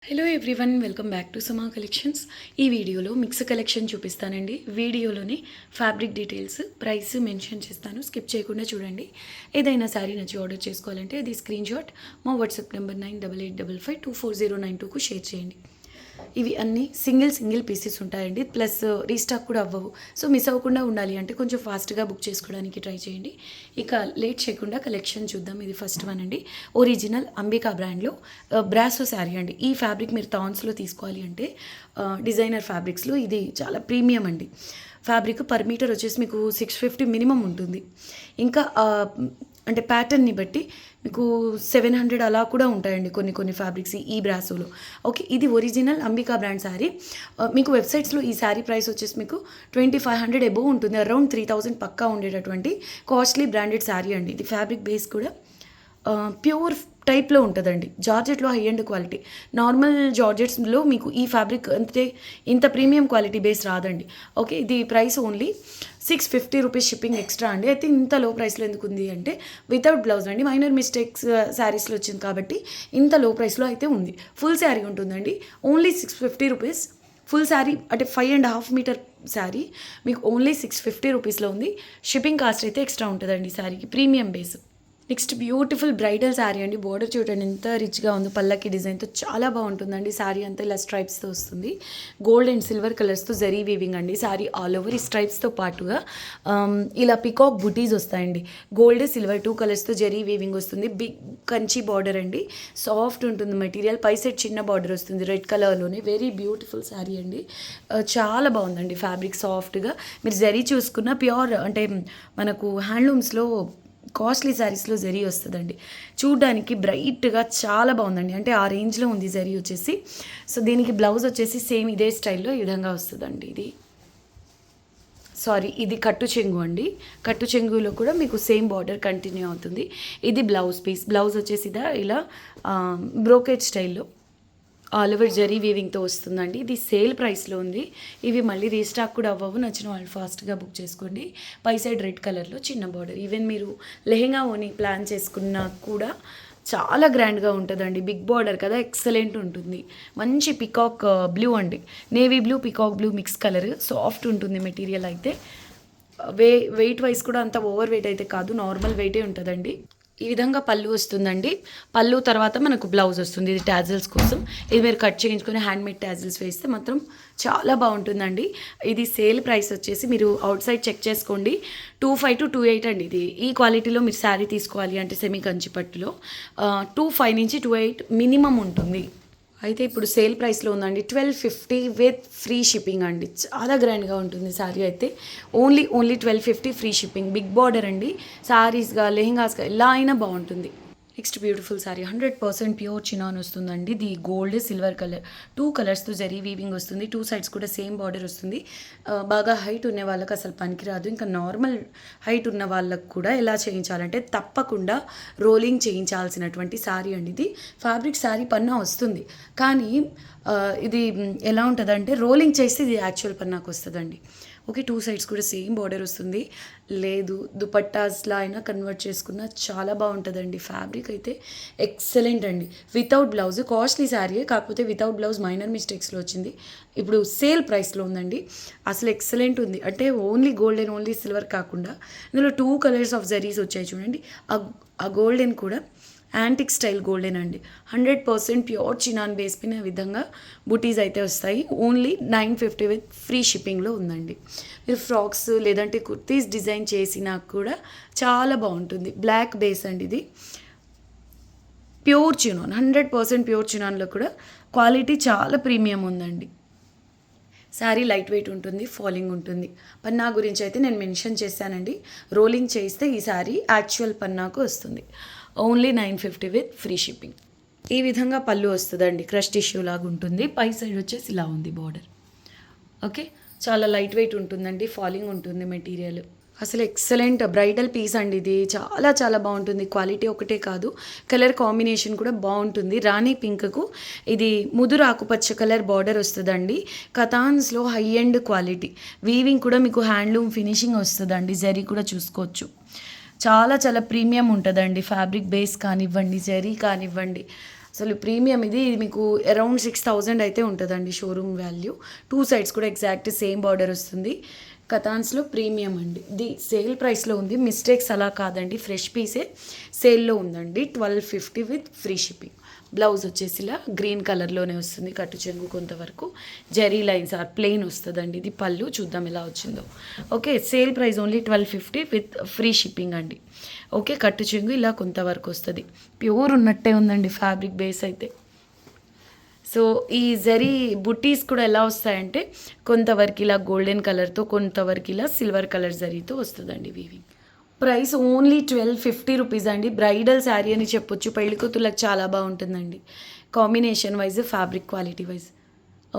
Hello everyone, welcome back to సమా collections. ఈ వీడియోలో మిక్స్ కలెక్షన్ చూపిస్తానండి. వీడియోలోని ఫ్యాబ్రిక్ డీటెయిల్స్, ప్రైస్ మెన్షన్ చేస్తాను, స్కిప్ చేయకుండా చూడండి. ఏదైనా శారీ నచ్చి ఆర్డర్ చేసుకోవాలంటే అది స్క్రీన్ షాట్ మా వాట్సాప్ నెంబర్ 9885524092కు షేర్ చేయండి. ఇవి అన్నీ సింగిల్ పీసెస్ ఉంటాయండి, ప్లస్ రీస్టాక్ కూడా అవ్వవు. సో మిస్ అవ్వకుండా ఉండాలి అంటే కొంచెం ఫాస్ట్గా బుక్ చేసుకోవడానికి ట్రై చేయండి. ఇక లేట్ చేయకుండా కలెక్షన్ చూద్దాం. ఇది ఫస్ట్ వన్ అండి, ఒరిజినల్ అంబికా బ్రాండ్లో బ్రాసో శారీ అండి. ఈ ఫ్యాబ్రిక్ మీరు థాన్స్లో తీసుకోవాలి అంటే డిజైనర్ ఫ్యాబ్రిక్స్లో ఇది చాలా ప్రీమియం అండి. ఫ్యాబ్రిక్ పర్ మీటర్ వచ్చేసి మీకు 650 మినిమం ఉంటుంది. ఇంకా అంటే ప్యాటర్న్ని బట్టి మీకు 700 అలా కూడా ఉంటాయండి కొన్ని ఫ్యాబ్రిక్స్ ఈ బ్రాసోలో. ఓకే, ఇది ఒరిజినల్ అంబికా బ్రాండ్ శారీ. మీకు వెబ్సైట్స్లో ఈ శారీ ప్రైస్ వచ్చేసి మీకు 2500 అబోవ్ ఉంటుంది. అరౌండ్ 3000 పక్కా ఉండేటటువంటి కాస్ట్లీ బ్రాండెడ్ శారీ అండి. ఇది ఫ్యాబ్రిక్ బేస్ కూడా ప్యూర్ టైప్లో ఉంటుందండి. జార్జెట్లో హై అండ్ క్వాలిటీ. నార్మల్ జార్జెట్స్లో మీకు ఈ ఫ్యాబ్రిక్ అంతే ఇంత ప్రీమియం క్వాలిటీ బేస్ రాదండి. ఓకే, ఇది price only 650 rupees shipping extra అండి. అయితే ఇంత లో ప్రైస్లో ఎందుకు ఉంది అంటే వితౌట్ బ్లౌజ్ అండి. మైనర్ మిస్టేక్స్ శారీస్లో వచ్చింది కాబట్టి ఇంత లో ప్రైస్లో అయితే ఉంది. ఫుల్ శారీ ఉంటుందండి, ఓన్లీ 650 రూపీస్. ఫుల్ శారీ అంటే 5.5 మీటర్ శారీ మీకు ఓన్లీ 650 రూపీస్లో ఉంది. షిప్పింగ్ కాస్ట్ అయితే ఎక్స్ట్రా ఉంటుందండి శారీకి, premium base. Next beautiful bridal sari అండి. బోర్డర్ చూడండి ఎంత రిచ్గా ఉందో, పల్లకి డిజైన్తో చాలా బాగుంటుందండి. శారీ అంతా ఇలా స్ట్రైప్స్తో వస్తుంది. గోల్డ్ అండ్ సిల్వర్ కలర్స్తో జరీ వీవింగ్ అండి. శారీ ఆల్ ఓవర్ ఈ స్ట్రైప్స్తో పాటుగా ఇలా పికాక్ బుటీస్ వస్తాయండి. గోల్డ్ సిల్వర్ 2 కలర్స్తో జరీ వీవింగ్ వస్తుంది. బిగ్ కంచి బార్డర్ అండి, సాఫ్ట్ ఉంటుంది మెటీరియల్. పై సైడ్ చిన్న బార్డర్ వస్తుంది రెడ్ కలర్లోనే. వెరీ బ్యూటిఫుల్ శారీ అండి. చాలా బాగుందండి ఫ్యాబ్రిక్ సాఫ్ట్గా. మీరు జరీ చూసుకున్న ప్యూర్ అంటే మనకు హ్యాండ్లూమ్స్లో కాస్ట్లీ శారీస్లో జరీ వస్తుందండి. చూడ్డానికి బ్రైట్గా చాలా బాగుందండి. అంటే ఆ రేంజ్లో ఉంది జరీ వచ్చేసి. సో దీనికి బ్లౌజ్ వచ్చేసి సేమ్ ఇదే స్టైల్లో ఈ విధంగా వస్తుందండి. ఇది కట్టు చెంగు అండి. కట్టు చెంగులో కూడా మీకు సేమ్ బార్డర్ కంటిన్యూ అవుతుంది. ఇది బ్లౌజ్ పీస్. బ్లౌజ్ వచ్చేసి ఇలా బ్రోకేజ్ స్టైల్లో ఆల్ ఓవర్ జరీ వీవింగ్తో వస్తుందండి. ఇది సేల్ ప్రైస్లో ఉంది. ఇవి మళ్ళీ రీస్టాక్ కూడా అవ్వవు. నచ్చిన వాళ్ళు ఫాస్ట్గా బుక్ చేసుకోండి. పై సైడ్ రెడ్ కలర్లో చిన్న బార్డర్. ఈవెన్ మీరు లెహెంగా ఓని ప్లాన్ చేసుకున్నా కూడా చాలా గ్రాండ్గా ఉంటుందండి. బిగ్ బార్డర్ కదా, ఎక్సలెంట్ ఉంటుంది. మంచి పికాక్ బ్లూ అండి, navy blue peacock blue mix colour. Soft ఉంటుంది మెటీరియల్ అయితే. వెయిట్ వైజ్ కూడా అంత ఓవర్ వెయిట్ అయితే కాదు, నార్మల్ వెయిటే ఉంటుందండి. ఈ విధంగా పళ్ళు వస్తుందండి. పళ్ళు తర్వాత మనకు బ్లౌజ్ వస్తుంది. ఇది టాజిల్స్ కోసం. ఇది మీరు కట్ చేయించుకొని హ్యాండ్మేడ్ టాజిల్స్ వేస్తే మాత్రం చాలా బాగుంటుందండి. ఇది సేల్ ప్రైస్ వచ్చేసి మీరు అవుట్ సైడ్ చెక్ చేసుకోండి, 25 to 28 అండి. ఇది ఈ క్వాలిటీలో మీరు శారీ తీసుకోవాలి అంటే సెమీ కంచి పట్టులో 25 నుంచి 28 మినిమం ఉంటుంది. అయితే ఇప్పుడు సేల్ ప్రైస్లో ఉందండి 1250 విత్ ఫ్రీ షిప్పింగ్ అండి. చాలా గ్రాండ్గా ఉంటుంది శారీ అయితే. Only 1250 free shipping. Big border అండి. శారీస్గా లెహెంగాస్గా ఎలా అయినా బాగుంటుంది. Next beautiful sari 100% pure chinon వస్తుందండి. ది గోల్డ్ సిల్వర్ కలర్ 2 కలర్స్తో జరీ వీవింగ్ వస్తుంది. 2 సైడ్స్ కూడా సేమ్ బార్డర్ వస్తుంది. బాగా హైట్ ఉన్న వాళ్ళకి అసలు పనికిరాదు. ఇంకా నార్మల్ హైట్ ఉన్న వాళ్ళకు కూడా ఎలా చేయించాలంటే తప్పకుండా రోలింగ్ చేయించాల్సినటువంటి శారీ అండి. ఇది ఫ్యాబ్రిక్ శారీ పన్నా వస్తుంది, కానీ ఇది ఎలా ఉంటుందంటే రోలింగ్ చేస్తే ఇది యాక్చువల్ పన్నాకు వస్తుందండి. ఓకే, 2 సైడ్స్ కూడా సేమ్ బార్డర్ వస్తుంది. లేదు దుపట్టాస్లా అయినా కన్వర్ట్ చేసుకున్న చాలా బాగుంటుందండి. ఫ్యాబ్రిక్ అయితే ఎక్సలెంట్ అండి. వితౌట్ బ్లౌజ్ కాస్ట్లీ శారీ, కాకపోతే వితౌట్ బ్లౌజ్ మైనర్ మిస్టేక్స్లో వచ్చింది. ఇప్పుడు సేల్ ప్రైస్లో ఉందండి. అసలు ఎక్సలెంట్ ఉంది. అంటే only gold and only silver కాకుండా ఇందులో 2 కలర్స్ ఆఫ్ జరీస్ వచ్చాయి చూడండి. ఆ గోల్డెన్ కూడా యాంటిక్ స్టైల్ గోల్డెన్ అండి. 100% ప్యూర్ చినాన్ బేస్ పైన విధంగా బుటీస్ అయితే వస్తాయి. ఓన్లీ 950 విత్ ఫ్రీ షిప్పింగ్లో ఉందండి. మీరు ఫ్రాక్స్ లేదంటే కుర్తీస్ డిజైన్ చేసినా కూడా చాలా బాగుంటుంది. బ్లాక్ బేస్ అండి. ఇది ప్యూర్ చినాన్, 100% ప్యూర్ చినాన్లో కూడా క్వాలిటీ చాలా ప్రీమియం ఉందండి. శారీ లైట్ వెయిట్ ఉంటుంది, ఫాలింగ్ ఉంటుంది. పన్నా గురించి అయితే నేను మెన్షన్ చేశానండి. రోలింగ్ చేస్తే ఈ శారీ యాక్చువల్ పన్నాకు వస్తుంది. Only 950 with free shipping. ఈ విధంగా పళ్ళు వస్తుందండి. క్రష్ టిష్యూ లాగా ఉంటుంది. పై సైడ్ వచ్చేసి ఇలా ఉంది బార్డర్. ఓకే, చాలా లైట్ వెయిట్ ఉంటుందండి, ఫాలింగ్ ఉంటుంది మెటీరియల్. అసలు ఎక్సలెంట్ బ్రైడల్ పీస్ అండి. ఇది చాలా బాగుంటుంది. క్వాలిటీ ఒకటే కాదు, కలర్ కాంబినేషన్ కూడా బాగుంటుంది. రాణి పింక్కు ఇది ముదురు ఆకుపచ్చ కలర్ బార్డర్ వస్తుందండి. కథాన్స్లో హై ఎండ్ క్వాలిటీ. వీవింగ్ కూడా మీకు హ్యాండ్లూమ్ ఫినిషింగ్ వస్తుందండి. జరీ కూడా చూసుకోవచ్చు. చాలా ప్రీమియం ఉంటుందండి. ఫ్యాబ్రిక్ బేస్ కానివ్వండి, జరీ కానివ్వండి, అసలు ప్రీమియం ఇది మీకు అరౌండ్ 6,000 అయితే ఉంటుందండి షోరూమ్ వాల్యూ. 2 సైడ్స్ కూడా ఎగ్జాక్ట్ సేమ్ బార్డర్ వస్తుంది. కథాన్స్లో ప్రీమియం అండి. ఇది సేల్ ప్రైస్లో ఉంది, మిస్టేక్స్ అలా కాదండి, ఫ్రెష్ పీసే సేల్లో ఉందండి. 1250 విత్ ఫ్రీ షిప్పింగ్. బ్లౌజ్ వచ్చేసి ఇలా గ్రీన్ కలర్లోనే వస్తుంది, కట్టు చెంగు కొంతవరకు జెరీ లైన్స్ ఆర్ ప్లెయిన్ వస్తుందండి. ఇది పళ్ళు చూద్దాం ఎలా వచ్చిందో. Okay, sale price only 1250 with free shipping అండి. ఓకే, కట్టు చెంగు ఇలా కొంతవరకు వస్తుంది, ప్యూర్ ఉన్నట్టే ఉందండి ఫ్యాబ్రిక్ బేస్ అయితే. సో ఈ జరీ బుట్టీస్ కూడా ఎలా వస్తాయంటే కొంతవరకు ఇలా గోల్డెన్ కలర్తో, కొంతవరకు ఇలా సిల్వర్ కలర్ జరీతో వస్తుందండి వీవింగ్. ప్రైస్ ఓన్లీ 1250 రూపీస్ అండి. బ్రైడల్ శారీ అని చెప్పొచ్చు, పెళ్లి కూతుర్లకు చాలా బాగుంటుందండి. Combination wise, fabric quality wise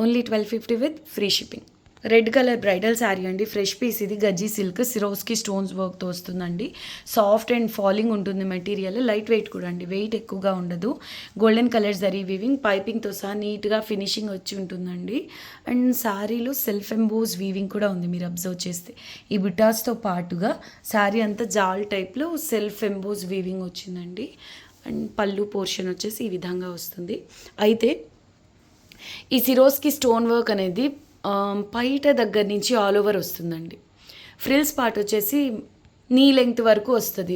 only 1250 with free shipping. Red colour bridal sari అండి, ఫ్రెష్ పీస్ ఇది. గజ్జీ సిల్క్ సిరోస్కి స్టోన్స్ వర్క్తో వస్తుందండి. సాఫ్ట్ అండ్ ఫాలింగ్ ఉంటుంది మెటీరియల్, లైట్ వెయిట్ కూడా అండి, వెయిట్ ఎక్కువగా ఉండదు. గోల్డెన్ కలర్ జరీ వీవింగ్, పైపింగ్తో సహా నీట్గా ఫినిషింగ్ వచ్చి ఉంటుందండి. అండ్ శారీలో సెల్ఫ్ ఎంబోస్ వీవింగ్ కూడా ఉంది, మీరు అబ్జర్వ్ చేస్తే. ఈ బుటాస్తో పాటుగా శారీ అంతా జాల్ టైప్లో సెల్ఫ్ ఎంబోస్ వీవింగ్ వచ్చిందండి. అండ్ పళ్ళు పోర్షన్ వచ్చేసి ఈ విధంగా వస్తుంది. అయితే ఈ సిరోస్కి స్టోన్ వర్క్ అనేది పైట దగ్గర నుంచి ఆల్ ఓవర్ వస్తుందండి. ఫ్రిల్స్ పార్ట్ వచ్చేసి నీ లెంగ్త్ వరకు వస్తుంది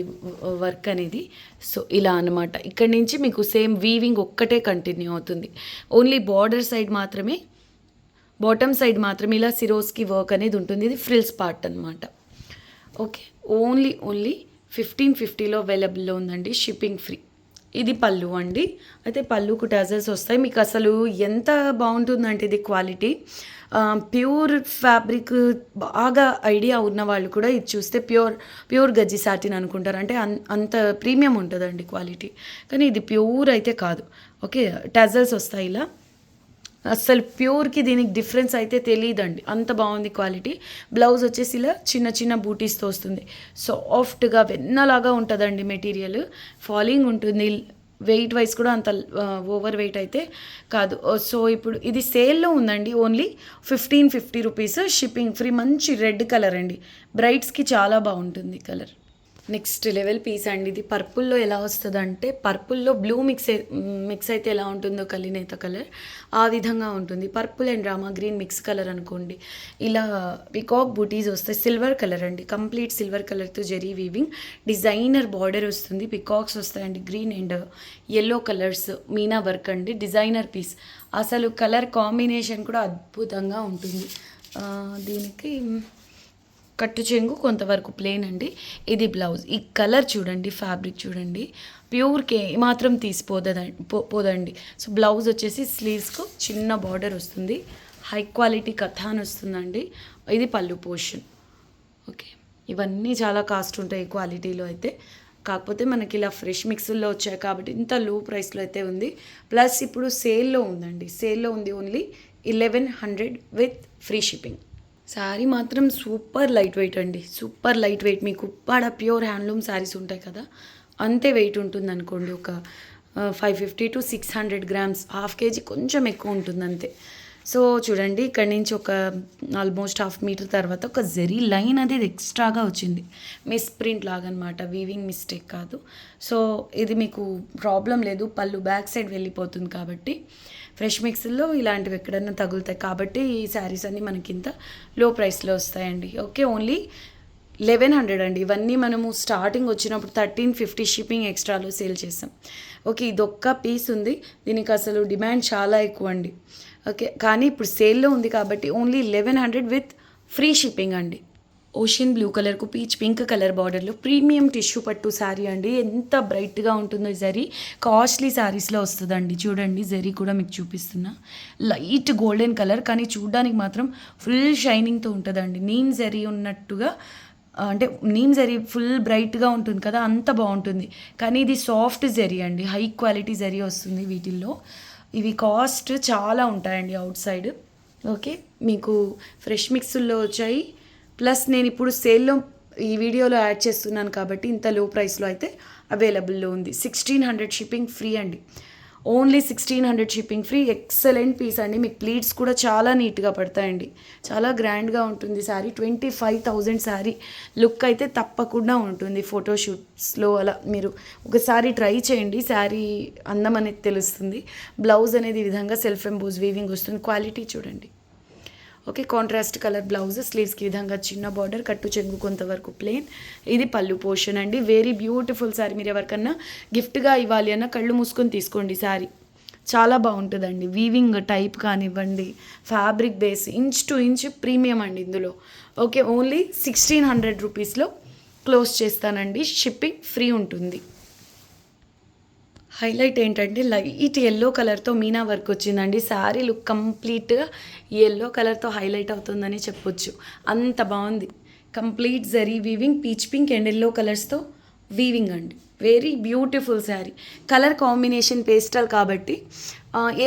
వర్క్ అనేది. సో ఇలా అనమాట, ఇక్కడ నుంచి మీకు సేమ్ వీవింగ్ ఒక్కటే కంటిన్యూ అవుతుంది. ఓన్లీ బార్డర్ సైడ్ మాత్రమే, బాటమ్ సైడ్ మాత్రమే ఇలా సిరోస్కి వర్క్ అనేది ఉంటుంది. ఇది ఫ్రిల్స్ పార్ట్ అనమాట. ఓకే, ఓన్లీ 1550లో అవైలబుల్లో ఉందండి, షిప్పింగ్ ఫ్రీ. ఇది పళ్ళు అండి. అయితే పళ్ళుకు టజల్స్ వస్తాయి. మీకు అసలు ఎంత బాగుంటుందంటే ఇది క్వాలిటీ, ప్యూర్ ఫ్యాబ్రిక్ బాగా ఐడియా ఉన్న వాళ్ళు కూడా ఇది చూస్తే ప్యూర్ గజ్జి సాటిన్ అనుకుంటారు, అంటే అంత ప్రీమియం ఉంటుందండి క్వాలిటీ. కానీ ఇది ప్యూర్ అయితే కాదు. ఓకే, టజల్స్ వస్తాయి ఇలా. అస్సలు ప్యూర్కి దీనికి డిఫరెన్స్ అయితే తెలియదండి, అంత బాగుంది క్వాలిటీ. బ్లౌజ్ వచ్చేసి ఇలా చిన్న చిన్న బూటీస్తో వస్తుంది. సాఫ్ట్గా వెన్నలాగా ఉంటుందండి మెటీరియల్, ఫాలింగ్ ఉంటుంది. వెయిట్ వైజ్ కూడా అంత ఓవర్ వెయిట్ అయితే కాదు. సో ఇప్పుడు ఇది సేల్లో ఉందండి, ఓన్లీ 1550 రూపీస్, షిప్పింగ్ ఫ్రీ. మంచి రెడ్ కలర్ అండి, బ్రైట్స్కి చాలా బాగుంటుంది కలర్. నెక్స్ట్ లెవెల్ పీస్ అండి ఇది. పర్పుల్లో ఎలా వస్తుంది అంటే, పర్పుల్లో బ్లూ మిక్స్ అయితే ఎలా ఉంటుందో కలినేత కలర్, ఆ విధంగా ఉంటుంది. Purple and Rama green mix colour అనుకోండి. ఇలా పికాక్ బూటీస్ వస్తాయి, సిల్వర్ కలర్ అండి, కంప్లీట్ సిల్వర్ కలర్తో జరీ వీవింగ్, డిజైనర్ బార్డర్ వస్తుంది, పికాక్స్ వస్తాయండి, green and yellow colours, Meena work అండి, డిజైనర్ పీస్. అసలు కలర్ కాంబినేషన్ కూడా అద్భుతంగా ఉంటుంది. దీనికి కట్టు చెంగు కొంతవరకు ప్లెయిన్ అండి. ఇది బ్లౌజ్. ఈ కలర్ చూడండి, ఫ్యాబ్రిక్ చూడండి, ప్యూర్కి మాత్రం పోదండి. సో బ్లౌజ్ వచ్చేసి స్లీవ్స్కు చిన్న బార్డర్ వస్తుంది, హై క్వాలిటీ కథాన్ వస్తుందండి. ఇది పళ్ళు పోర్షన్. ఓకే, ఇవన్నీ చాలా కాస్ట్ ఉంటాయి క్వాలిటీలో అయితే. కాకపోతే మనకి ఇలా ఫ్రెష్ మిక్స్లో వచ్చాయి కాబట్టి ఇంత లో ప్రైస్లో అయితే ఉంది. ప్లస్ ఇప్పుడు సేల్లో ఉందండి, సేల్లో ఉంది only 1100 with free shipping. Sari మాత్రం సూపర్ లైట్ వెయిట్ అండి, సూపర్ లైట్ వెయిట్. మీకు ఉప్పాడ ప్యూర్ హ్యాండ్లూమ్ శారీస్ ఉంటాయి కదా, అంతే వెయిట్ ఉంటుంది అనుకోండి. ఒక 550 to 600 గ్రామ్స్, హాఫ్ కేజీ కొంచెం ఎక్కువ ఉంటుంది అంతే. సో చూడండి, ఇక్కడ నుంచి ఒక ఆల్మోస్ట్ 1/2 మీటర్ తర్వాత ఒక జెరీ లైన్ అనేది ఎక్స్ట్రాగా వచ్చింది, మిస్ ప్రింట్ లాగా అనమాట, వీవింగ్ మిస్టేక్ కాదు. సో ఇది మీకు ప్రాబ్లం లేదు, పళ్ళు బ్యాక్ సైడ్ వెళ్ళిపోతుంది కాబట్టి. ఫ్రెష్ మిక్స్లో ఇలాంటివి ఎక్కడన్నా తగులుతాయి కాబట్టి ఈ శారీస్ అన్నీ మనకి ఇంత లో ప్రైస్లో వస్తాయండి. ఓకే, ఓన్లీ 1100 అండి. ఇవన్నీ మనము స్టార్టింగ్ వచ్చినప్పుడు 1350 షిప్పింగ్ ఎక్స్ట్రాలో సేల్ చేస్తాం. ఓకే, ఇదొక్క పీస్ ఉంది, దీనికి అసలు డిమాండ్ చాలా ఎక్కువ అండి. ఓకే, కానీ ఇప్పుడు సేల్లో ఉంది కాబట్టి ఓన్లీ 1100 విత్ ఫ్రీ షిప్పింగ్ అండి. ఓషన్ బ్లూ కలర్కు పీచ్ పింక్ కలర్ బార్డర్లో ప్రీమియం టిష్యూ పట్టు శారీ అండి. ఎంత బ్రైట్గా ఉంటుందో ఈ జరీ, కాస్ట్లీ శారీస్లో వస్తుందండి. చూడండి, జరీ కూడా మీకు చూపిస్తున్నా, లైట్ గోల్డెన్ కలర్, కానీ చూడడానికి మాత్రం ఫుల్ షైనింగ్తో ఉంటుందండి. నీమ్ జరీ ఉన్నట్టుగా, అంటే నీమ్ జరీ ఫుల్ బ్రైట్గా ఉంటుంది కదా, అంత బాగుంటుంది. కానీ ఇది సాఫ్ట్ జరీ అండి, హై క్వాలిటీ జరీ వస్తుంది వీటిల్లో. ఇవి కాస్ట్ చాలా ఉంటాయండి అవుట్ సైడ్. ఓకే, మీకు ఫ్రెష్ మిక్స్ల్లో వచ్చాయి. ప్లస్ నేను ఇప్పుడు సేల్లో ఈ వీడియోలో యాడ్ చేస్తున్నాను కాబట్టి ఇంత లో ప్రైస్లో అయితే అవైలబుల్లో ఉంది. 1600 షిప్పింగ్ ఫ్రీ అండి. Only 1600 shipping free. Excellent piece అండి. మీకు ప్లీట్స్ కూడా చాలా నీట్గా పడతాయండి. చాలా గ్రాండ్గా ఉంటుంది శారీ. 25,000 శారీ లుక్ అయితే తప్పకుండా ఉంటుంది. ఫోటోషూట్స్లో అలా మీరు ఒకసారి ట్రై చేయండి. శారీ అందం అనేది తెలుస్తుంది. బ్లౌజ్ అనేది ఈ విధంగా సెల్ఫ్ ఎంబోజ్ వీవింగ్ వస్తుంది. క్వాలిటీ చూడండి. ఓకే, కాంట్రాస్ట్ కలర్ బ్లౌజ్, స్లీవ్స్కి విధంగా చిన్న బార్డర్, కట్టు చెంగు కొంతవరకు ప్లెయిన్. ఇది పళ్ళు పోర్షన్ అండి. Very beautiful sari. మీరు ఎవరికన్నా గిఫ్ట్గా ఇవ్వాలి అన్న కళ్ళు మూసుకొని తీసుకోండి శారీ. చాలా బాగుంటుందండి. వీవింగ్ టైప్ కానివ్వండి, fabric base inch to inch premium అండి ఇందులో. ఓకే, ఓన్లీ 1600 రూపీస్లో క్లోజ్ చేస్తానండి. షిప్పింగ్ ఫ్రీ ఉంటుంది. హైలైట్ ఏంటంటే లైట్ ఎల్లో కలర్తో మీనా వర్క్ వచ్చిందండి. శారీ లుక్ కంప్లీట్గా ఎల్లో కలర్తో హైలైట్ అవుతుందని చెప్పొచ్చు. అంత బాగుంది. Complete zari weaving, peach pink and yellow కలర్స్తో వీవింగ్ అండి. Very beautiful sari. Colour combination pastel కాబట్టి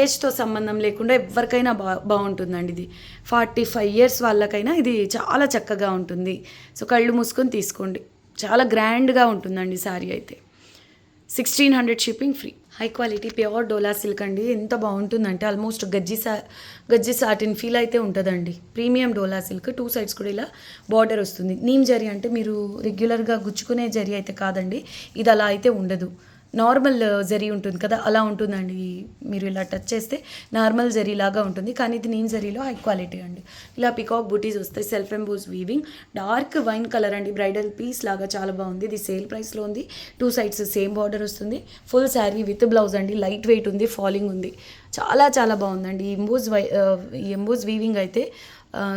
ఏజ్తో సంబంధం లేకుండా ఎవరికైనా బాగుంటుందండి. ఇది 45 ఇయర్స్ వాళ్ళకైనా ఇది చాలా చక్కగా ఉంటుంది. సో కళ్ళు మూసుకొని తీసుకోండి. చాలా గ్రాండ్గా ఉంటుందండి శారీ అయితే. 1600 shipping free. High quality pure dola silk అండి. ఎంత బాగుంటుందంటే ఆల్మోస్ట్ గజ్జి సాటిన్ ఫీల్ అయితే ఉంటుందండి. ప్రీమియం డోలా సిల్క్. 2 సైడ్స్ కూడా ఇలా బార్డర్ వస్తుంది. నీమ్ జరీ అంటే మీరు రెగ్యులర్గా గుచ్చుకునే జరీ అయితే కాదండి. ఇది అలా అయితే ఉండదు. నార్మల్ జరీ ఉంటుంది కదా, అలా ఉంటుందండి. మీరు ఇలా టచ్ చేస్తే నార్మల్ జరీ లాగా ఉంటుంది, కానీ ఇది నీమ్ జరీలో హై క్వాలిటీ అండి. ఇలా పికాక్ బూటీస్ వస్తాయి. Self emboss weaving, dark wine colour అండి. బ్రైడల్ పీస్ లాగా చాలా బాగుంది. ఇది సేల్ ప్రైస్లో ఉంది. 2 సైడ్స్ సేమ్ బార్డర్ వస్తుంది. ఫుల్ శారీ విత్ బ్లౌజ్ అండి. లైట్ వెయిట్ ఉంది, ఫాలింగ్ ఉంది. చాలా చాలా బాగుందండి. ఈ ఎంబోజ్ వీవింగ్ అయితే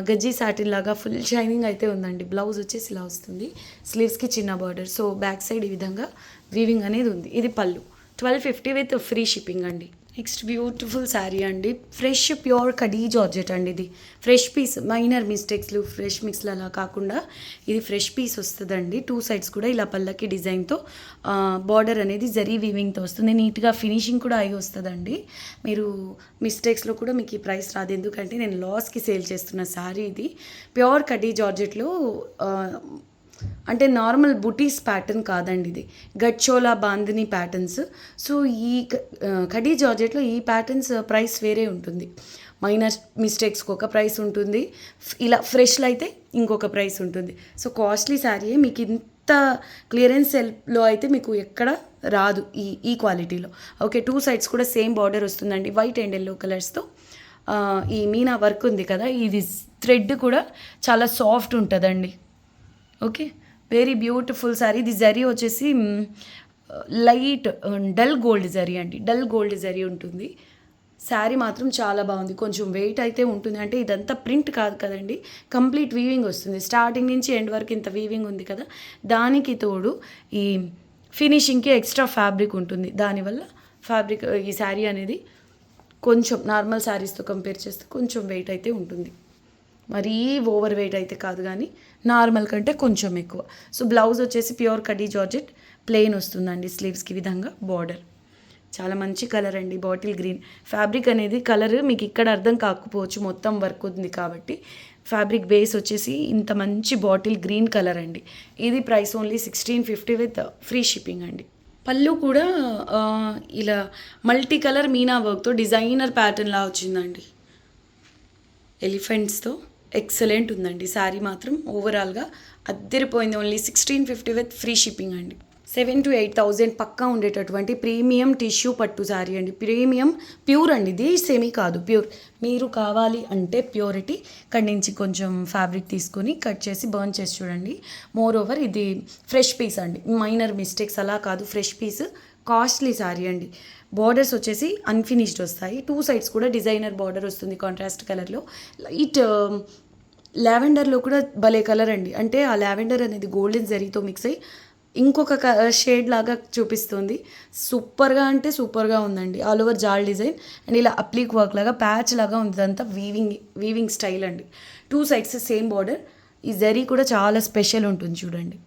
గజ్జి సాటిన్ లాగా ఫుల్ షైనింగ్ అయితే ఉందండి. బ్లౌజ్ వచ్చేసి ఇలా వస్తుంది. స్లీవ్స్కి చిన్న బార్డర్. సో బ్యాక్ సైడ్ ఈ విధంగా వీవింగ్ అనేది ఉంది. ఇది పళ్ళు. 1250 విత్ ఫ్రీ షిప్పింగ్ అండి. నెక్స్ట్ బ్యూటిఫుల్ శారీ అండి. ఫ్రెష్ ప్యూర్ కడీ జార్జెట్ అండి. ఇది ఫ్రెష్ పీస్. మైనర్ మిస్టేక్స్లు ఫ్రెష్ మిక్స్లు అలా కాకుండా ఇది ఫ్రెష్ పీస్ వస్తుందండి. 2 సైడ్స్ కూడా ఇలా పల్లకి డిజైన్తో బార్డర్ అనేది జరీ వీవింగ్తో వస్తుంది. నీట్గా ఫినిషింగ్ కూడా అయి వస్తుందండి. మీరు మిస్టేక్స్లో కూడా మీకు ఈ ప్రైస్ రాదు, ఎందుకంటే నేను లాస్కి సేల్ చేస్తున్న శారీ ఇది. ప్యూర్ కడీ జార్జెట్లో అంటే నార్మల్ బుటీస్ ప్యాటర్న్ కాదండి. ఇది గచ్చోలా బాందిని ప్యాటర్న్స్. సో ఈ కడీ జార్జెట్లో ఈ ప్యాటర్న్స్ ప్రైస్ వేరే ఉంటుంది. మైనర్ మిస్టేక్స్కి ఒక ప్రైస్ ఉంటుంది, ఇలా ఫ్రెష్లో అయితే ఇంకొక ప్రైస్ ఉంటుంది. సో కాస్ట్లీ శారీయే. మీకు ఇంత క్లియరెన్స్ సెల్లో అయితే మీకు ఎక్కడ రాదు ఈ క్వాలిటీలో. ఓకే, 2 సైడ్స్ కూడా సేమ్ బార్డర్ వస్తుందండి. వైట్ అండ్ ఎల్లో కలర్స్తో ఈ మీనా వర్క్ ఉంది కదా, ఇది థ్రెడ్ కూడా చాలా సాఫ్ట్ ఉంటుందండి. Okay, very beautiful sari. ఇది జరీ వచ్చేసి లైట్ డల్ గోల్డ్ జరీ అండి. డల్ గోల్డ్ జరీ ఉంటుంది. శారీ మాత్రం చాలా బాగుంది. కొంచెం వెయిట్ అయితే ఉంటుంది. అంటే ఇదంతా ప్రింట్ కాదు కదండి, కంప్లీట్ వీవింగ్ వస్తుంది. స్టార్టింగ్ నుంచి ఎండ్ వరకు ఇంత వీవింగ్ ఉంది కదా, దానికి తోడు ఈ ఫినిషింగ్కి ఎక్స్ట్రా ఫ్యాబ్రిక్ ఉంటుంది. దానివల్ల ఫ్యాబ్రిక్ ఈ శారీ అనేది కొంచెం నార్మల్ శారీస్తో కంపేర్ చేస్తే కొంచెం వెయిట్ అయితే ఉంటుంది. మరీ ఓవర్ వెయిట్ అయితే కాదు, కానీ నార్మల్ కంటే కొంచెం ఎక్కువ. సో బ్లౌజ్ వచ్చేసి ప్యూర్ కడీ జార్జెట్ ప్లెయిన్ వస్తుందండి. స్లీవ్స్కి విధంగా బార్డర్. చాలా మంచి కలర్ అండి. బాటిల్ గ్రీన్ ఫ్యాబ్రిక్ అనేది కలర్ మీకు ఇక్కడ అర్థం కాకపోవచ్చు, మొత్తం వర్క్ ఉంది కాబట్టి. ఫ్యాబ్రిక్ బేస్ వచ్చేసి ఇంత మంచి బాటిల్ గ్రీన్ కలర్ అండి. ఇది price only 1650 with free shipping అండి. పళ్ళు కూడా ఇలా మల్టీ కలర్ మీనా వర్క్తో డిజైనర్ ప్యాటర్న్లా వచ్చిందండి. ఎలిఫెంట్స్తో ఎక్సలెంట్ ఉందండి. శారీ మాత్రం ఓవరాల్గా అద్దరిపోయింది. ఓన్లీ 1650 విత్ ఫ్రీ షిప్పింగ్ అండి. 7,000 to 8,000 పక్కా ఉండేటటువంటి ప్రీమియం టిష్యూ పట్టు శారీ అండి. ప్రీమియం ప్యూర్ అండి. ఇది సెమీ కాదు, ప్యూర్. మీరు కావాలి అంటే ప్యూరిటీ ఇక్కడి నుంచి కొంచెం ఫ్యాబ్రిక్ తీసుకొని కట్ చేసి బర్న్ చేసి చూడండి. మోర్ ఓవర్ ఇది ఫ్రెష్ పీస్ అండి. మైనర్ మిస్టేక్స్ అలా కాదు, ఫ్రెష్ పీస్. కాస్ట్లీ శారీ అండి. బార్డర్స్ వచ్చేసి అన్ఫినిష్డ్ వస్తాయి. 2 సైడ్స్ కూడా డిజైనర్ బార్డర్ వస్తుంది కాంట్రాస్ట్ కలర్లో. లైట్ లావెండర్లో కూడా భలే కలర్ అండి. అంటే ఆ లావెండర్ అనేది గోల్డెన్ జరీతో మిక్స్ అయ్యి ఇంకొక షేడ్ లాగా చూపిస్తుంది. సూపర్గా అంటే సూపర్గా ఉందండి. ఆల్ ఓవర్ జాల్ డిజైన్ అండ్ ఇలా అప్లీక్ వర్క్ లాగా ప్యాచ్ లాగా ఉంది. ఇదంతా వీవింగ్ స్టైల్ అండి. 2 సైడ్స్ సేమ్ బార్డర్. ఈ జరీ కూడా చాలా స్పెషల్ ఉంటుంది చూడండి.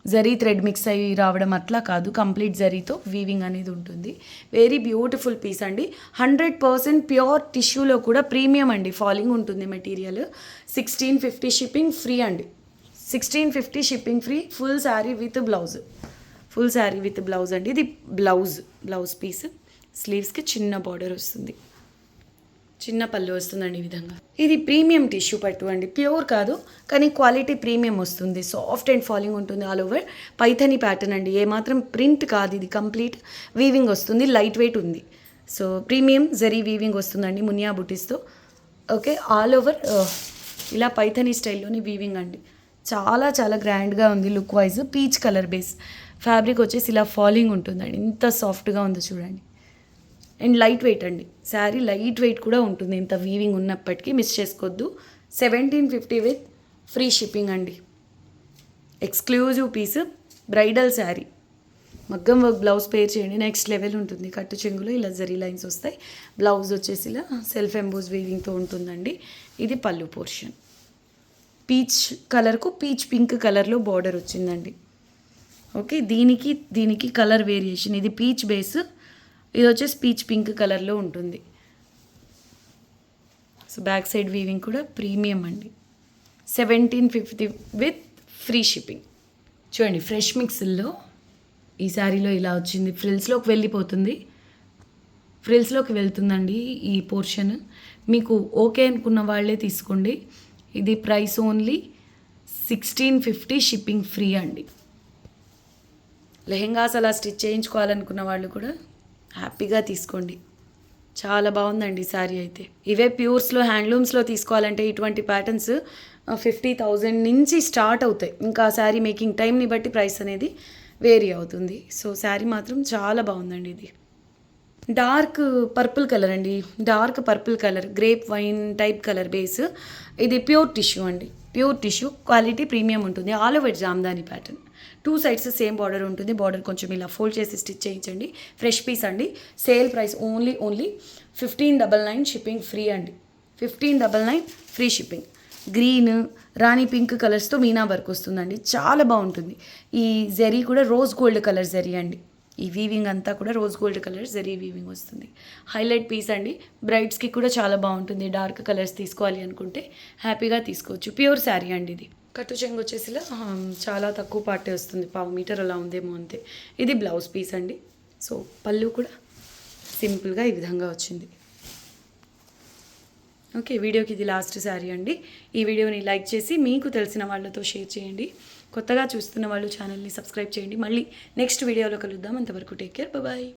జరీ థ్రెడ్ మిక్స్ అయ్యి రావడం అట్లా కాదు, కంప్లీట్ జరీతో వీవింగ్ అనేది ఉంటుంది. వెరీ బ్యూటిఫుల్ పీస్ అండి. 100% ప్యూర్ టిష్యూలో కూడా ప్రీమియం అండి. ఫాలింగ్ ఉంటుంది మెటీరియల్. 1650 షిప్పింగ్ ఫ్రీ అండి. 1650 shipping free. Full sari with blouse. Full sari with blouse అండి. ఇది బ్లౌజ్ పీస్. స్లీవ్స్కి చిన్న బార్డర్ వస్తుంది, చిన్న పళ్ళు వస్తుందండి ఈ విధంగా. ఇది ప్రీమియం టిష్యూ పట్టు అండి, ప్యూర్ కాదు కానీ క్వాలిటీ ప్రీమియం వస్తుంది. సాఫ్ట్ అండ్ ఫాలింగ్ ఉంటుంది. ఆల్ ఓవర్ పైథనీ ప్యాటర్న్ అండి, ఏమాత్రం ప్రింట్ కాదు, ఇది కంప్లీట్ వీవింగ్ వస్తుంది, లైట్ వెయిట్ ఉంది. సో ప్రీమియం జరీ వీవింగ్ వస్తుందండి మునియా బుటీస్తో. ఓకే, ఆల్ ఓవర్ ఇలా పైథనీ స్టైల్లోని వీవింగ్ అండి. చాలా చాలా గ్రాండ్గా ఉంది look wise. Peach colour base fabric వచ్చేసి ఇలా ఫాలింగ్ ఉంటుందండి, ఇంత సాఫ్ట్గా ఉందో చూడండి. అండ్ లైట్ వెయిట్ అండి, శారీ లైట్ వెయిట్ కూడా ఉంటుంది ఇంత వీవింగ్ ఉన్నప్పటికీ, మిస్ చేసుకోవద్దు. 1750 విత్ ఫ్రీ షిప్పింగ్ అండి. Exclusive piece, bridal sari. మగ్గం వర్క్ బ్లౌజ్ పేర్ చేయండి, నెక్స్ట్ లెవెల్ ఉంటుంది. కట్టు చెంగులో ఇలా జరీ లైన్స్ వస్తాయి. బ్లౌజ్ వచ్చేసి ఇలా సెల్ఫ్ ఎంబోజ్ వీవింగ్తో ఉంటుందండి. ఇది పళ్ళు పోర్షన్. పీచ్ కలర్కు పీచ్ పింక్ కలర్లో బార్డర్ వచ్చిందండి. ఓకే, దీనికి కలర్ వేరియేషన్. ఇది పీచ్ బేస్, ఇది వచ్చేసి పీచ్ పింక్ కలర్లో ఉంటుంది. సో బ్యాక్ సైడ్ వీవింగ్ కూడా ప్రీమియం అండి. 1750 విత్ ఫ్రీ షిప్పింగ్. చూడండి ఫ్రెష్ మిక్స్లో ఈ శారీలో ఇలా వచ్చింది, ఫ్రిల్స్లోకి వెళ్ళిపోతుంది, ఫ్రిల్స్లోకి వెళ్తుందండి ఈ పోర్షన్. మీకు ఓకే అనుకున్న వాళ్ళే తీసుకోండి. ఇది ప్రైస్ ఓన్లీ 1650, షిప్పింగ్ ఫ్రీ అండి. లెహెంగాస్ అలా స్టిచ్ చేయించుకోవాలనుకున్న వాళ్ళు కూడా హ్యాపీగా తీసుకోండి. చాలా బాగుందండి శారీ అయితే. ఇవే ప్యూర్స్లో హ్యాండ్లూమ్స్లో తీసుకోవాలంటే ఇటువంటి ప్యాటర్న్స్ 50,000 నుంచి స్టార్ట్ అవుతాయి. ఇంకా శారీ మేకింగ్ టైంని బట్టి ప్రైస్ అనేది వేరీ అవుతుంది. సో శారీ మాత్రం చాలా బాగుందండి. ఇది డార్క్ పర్పుల్ కలర్ అండి, dark purple colour, grape wine type colour base. ఇది ప్యూర్ టిష్యూ అండి, ప్యూర్ టిష్యూ, క్వాలిటీ ప్రీమియం ఉంటుంది. All over Jamdani pattern, 2 sides same border ఉంటుంది. బార్డర్ కొంచెం ఇలా ఫోల్డ్ చేసి స్టిచ్ చేయించండి. ఫ్రెష్ పీస్ అండి. Sale price only 1599, shipping free అండి. 1599 ఫ్రీ షిప్పింగ్. గ్రీన్, రాణి పింక్ కలర్స్తో మీనా వర్క్ వస్తుందండి, చాలా బాగుంటుంది. ఈ జరీ కూడా రోజ్ గోల్డ్ కలర్ జరీ అండి. ఈ వీవింగ్ అంతా కూడా rose gold colour zari weaving వస్తుంది. హైలైట్ పీస్ అండి, బ్రైడ్స్కి కూడా చాలా బాగుంటుంది. డార్క్ కలర్స్ తీసుకోవాలి అనుకుంటే హ్యాపీగా తీసుకోవచ్చు. ప్యూర్ శారీ అండి. ఇది కట్టు చెంగు వచ్చేసి చాలా తక్కువ పార్టీ వస్తుంది, 1/2 మీటర్ అలా ఉందేమో అంతే. ఇది బ్లౌజ్ పీస్ అండి. సో పళ్ళు కూడా సింపుల్గా ఈ విధంగా వచ్చింది. ఓకే, వీడియోకి ఇది లాస్ట్ శారీ అండి. ఈ వీడియోని లైక్ చేసి మీకు తెలిసిన వాళ్ళతో షేర్ చేయండి. కొత్తగా చూస్తున్న వాళ్ళు ఛానల్ని సబ్స్క్రైబ్ చేయండి. మళ్ళీ నెక్స్ట్ వీడియోలో కలుద్దాం. అంతవరకు టేక్ కేర్, బాయ్.